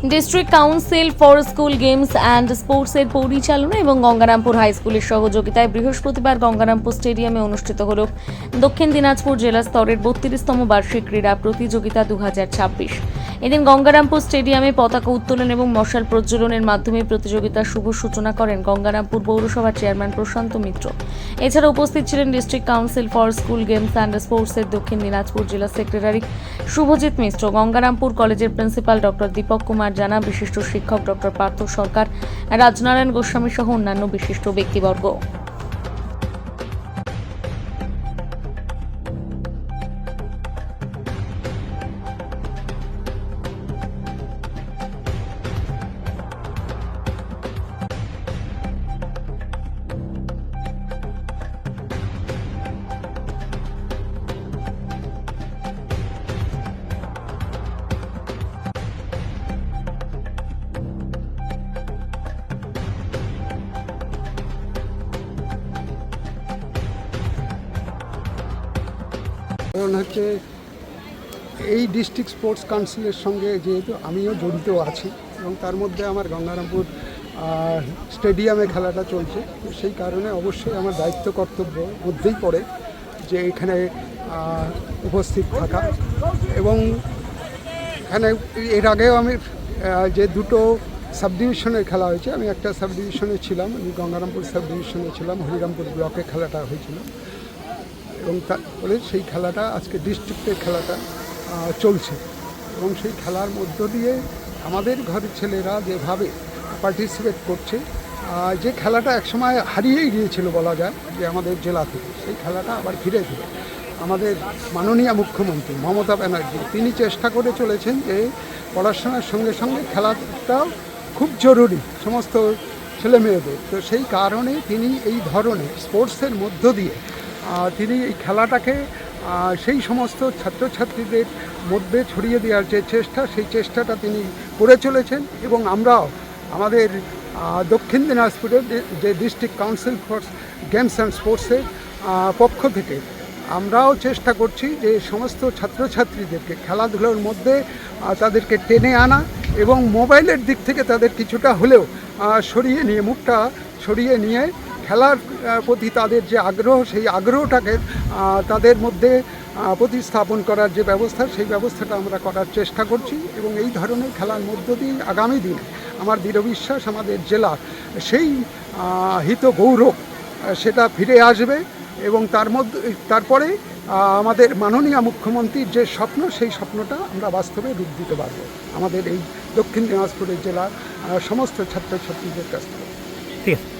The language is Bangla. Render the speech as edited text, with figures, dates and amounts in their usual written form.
District council for school games and স্পোর্টসের পরিচালনা এবং গঙ্গারামপুর হাই স্কুলের সহযোগিতায় বৃহস্পতিবার গঙ্গারামপুর স্টেডিয়ামে অনুষ্ঠিত হল দক্ষিণ দিনাজপুর জেলা স্তরের 32তম বার্ষিক ক্রীড়া প্রতিযোগিতা 2026। এদিন গঙ্গারামপুর স্টেডিয়ামে পতাকা উত্তোলন এবং মশাল প্রজ্বলনের মাধ্যমে প্রতিযোগিতার শুভ সূচনা করেন গঙ্গারামপুর পৌরসভার চেয়ারম্যান প্রশান্ত মিত্র। এছাড়া উপস্থিত ছিলেন district council for school games and স্পোর্টসের দক্ষিণ দিনাজপুর জেলা সেক্রেটারি শুভজিৎ মিশ্র, গঙ্গারামপুর কলেজের প্রিন্সিপাল ডক্টর দীপক কুমার জানা, বিশিষ্ট শিক্ষক ডক্টর পার্থ সরকার, রাজনারায়ণ গোস্বামী সহ অন্যান্য বিশিষ্ট ব্যক্তিবর্গ। কারণ হচ্ছে এই ডিস্ট্রিক্ট স্পোর্টস কাউন্সিলের সঙ্গে যেহেতু আমিও জড়িত আছি এবং তার মধ্যে আমার গঙ্গারামপুর স্টেডিয়ামে খেলাটা চলছে, তো সেই কারণে অবশ্যই আমার দায়িত্ব কর্তব্য মধ্যেই পড়ে যে এখানে উপস্থিত থাকা। এবং এখানে এর আগেও আমি যে দুটো সাব ডিভিশনের খেলা হয়েছে, আমি একটা সাব ডিভিশনে ছিলাম, আমি গঙ্গারামপুর সাব ডিভিশনে ছিলাম, হরিরামপুর ব্লকে খেলাটা হয়েছিল এবং তারপরে সেই খেলাটা আজকে ডিস্ট্রিক্টের খেলাটা চলছে। এবং সেই খেলার মধ্য দিয়ে আমাদের ঘরের ছেলেরা যেভাবে পার্টিসিপেট করছে, যে খেলাটা একসময় হারিয়েই গিয়েছিল বলা যায় যে আমাদের জেলা থেকে, সেই খেলাটা আবার ফিরে ফিরে আমাদের মাননীয় মুখ্যমন্ত্রী মমতা ব্যানার্জি তিনি চেষ্টা করে চলেছেন যে পড়াশোনার সঙ্গে সঙ্গে খেলাটাও খুব জরুরি সমস্ত ছেলে মেয়েদের। তো সেই কারণে তিনি এই ধরনের স্পোর্টসের মধ্য দিয়ে তিনি এই খেলাটাকে সেই সমস্ত ছাত্রছাত্রীদের মধ্যে ছড়িয়ে দেওয়ার যে চেষ্টা, সেই চেষ্টাটা তিনি করে চলেছেন। এবং আমরাও আমাদের দক্ষিণ দিনাজপুরের যে district council for games and স্পোর্টসের পক্ষ থেকে আমরাও চেষ্টা করছি যে সমস্ত ছাত্রছাত্রীদেরকে খেলাধুলোর মধ্যে তাদেরকে টেনে আনা এবং মোবাইলের দিক থেকে তাদের কিছুটা হলেও সরিয়ে নিয়ে মুখটা সরিয়ে নিয়ে খেলার প্রতি তাদের যে আগ্রহ, সেই আগ্রহটাকে তাদের মধ্যে প্রতিস্থাপন করার যে ব্যবস্থা, সেই ব্যবস্থাটা আমরা করার চেষ্টা করছি। এবং এই ধরনের খেলার মধ্য দিয়ে আগামী দিনে আমার দৃঢ় বিশ্বাস আমাদের জেলার সেই হিত গৌরব সেটা ফিরে আসবে। এবং তারপরে আমাদের মাননীয় মুখ্যমন্ত্রীর যে স্বপ্ন, সেই স্বপ্নটা আমরা বাস্তবে রূপ দিতে পারবো আমাদের এই দক্ষিণ দিনাজপুরের জেলার সমস্ত ছাত্রছাত্রীদের কাছ থেকে। ঠিক আছে।